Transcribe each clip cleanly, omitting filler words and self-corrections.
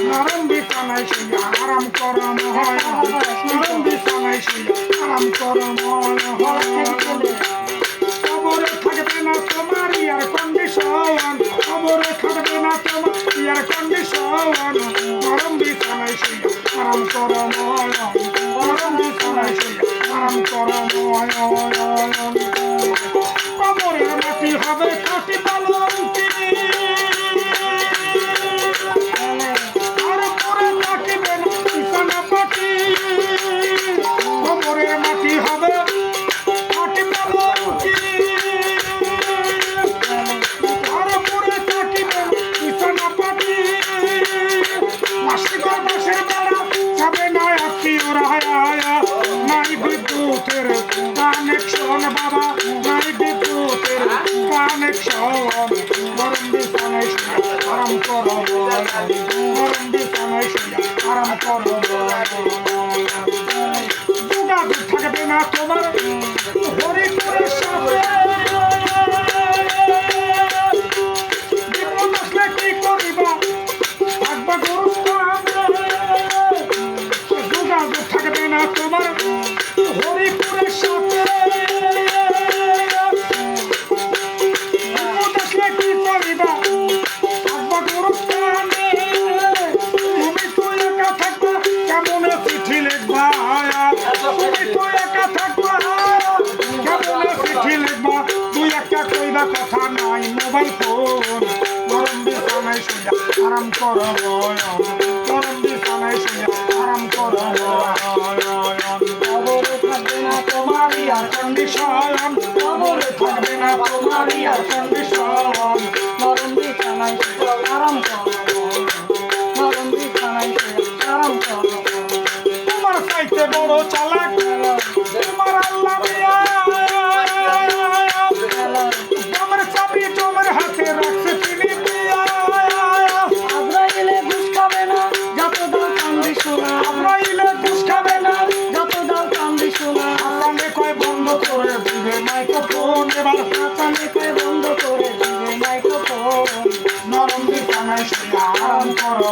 নরম বিছানায় শুয়ে আরাম করানো হয়, নরম বিছানায় শুয়ে আরাম করানো হয়। কবরে থাকবে না তোমার এয়ার কন্ডিশন, কবরে থাকবে না তোমার এয়ার কন্ডিশন। নরম বিছানায় শুয়ে আরাম করানো হয়, নরম বিছানায় শুয়ে আরাম করানো হয়। কবরের মাটি হবে খাঁটি পালঙ্কি, নাই বিদ্যুতের কানেকশন বাবা, নাই বিদ্যুতের কানেকশন। গরম বিছানায় শুয়ে আরাম করো, গরম বিছানায় শুয়ে আরাম করো। যোগাযোগ থাকবে না তোমার হরিপুরের সাথে, বিপদ আসলে কি করিবা থাকবা গরুস্থানে। যোগাযোগ থাকবে না তোমার হরিপুরের সাথে, বিপদ আসলে কি করিবা থাকবা গরুস্থানে। তুমি তো একা থাকবা কেমনে চিঠি লিখবা, তুমি তো একা থাকবা কেমনে চিঠি লিখবা। দুই একটা কইবা কথা নাই মোবাইল ফোন। গরম বিছানায় শুয়ে আরাম করো, গরম বিছানায় শুয়ে আরাম করো। কবরে থাকবে না তোমার এয়ার কন্ডিশন, কবরে থাকবে না তোমার এয়ার কন্ডিশন। নরম বিছানায় শুয়ে আরাম করো, নরম বিছানায় শুয়ে আরাম করো। তোমার চাইতে বড় চালাক তোমার আল্লাহ মিয়া, তোমার চাবি তোমার হাতে রাখছে তিনি মিয়া। আজরাইলে ঘুষ খাবে না যত দাও কান্দি শোনা, আজরাইলে ঘুষ খাবে না যত দাও কান্দি শোনা। আল্লাহকে কয় বন্ধ করে দিবে মাইক্রোফোন। এবার কানে কয় বন্ধ করে দিবে মাইক্রোফোন। নরম বিছানায় শুয়ে আরাম করো,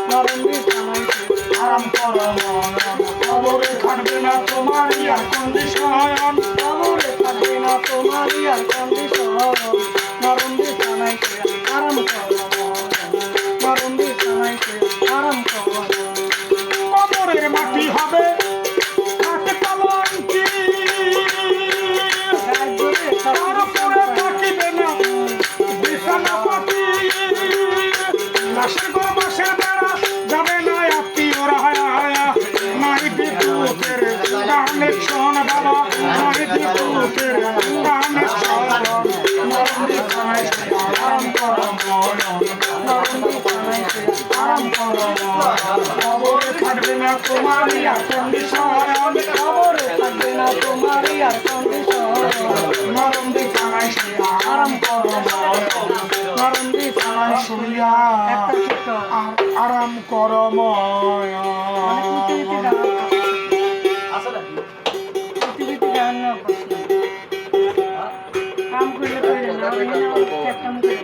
নরম বিছানায় শুয়ে আরাম করো। কবরে থাকবে না তোমার এয়ার কন্ডিশন, কবরে থাকবে না তোমার এয়ার কন্ডিশন। নরম বিছানায় শুয়ে আরাম করো, নরম বিছানায় শুয়ে আরাম করো। কবরের মাটি হবে খাটে পালঙ্কি, তার উপরে থাকিবে না বিছানা পাতি। লাশের গো বাসের বেড়া যাবে না আত্মীয়রা, নাই বিদ্যুতের কানেকশন বাবা, নাই বিদ্যুতের কানেকশন। নরম বিছানায় শুয়ে আরাম করো, নরম বিছানায় শুয়ে আরাম করো। কবরে থাকবে না তোমার এয়ার কন্ডিশন, কবরে থাকবে না তোমার এয়ার কন্ডিশন। নরম বিছানায় শুয়ে আরাম করো, নরম বিছানায় শুয়ে একটা ছোট্ট আরাম করো। পৃথিবীতে জাহান্ন কাম করলে করে না, কাম করে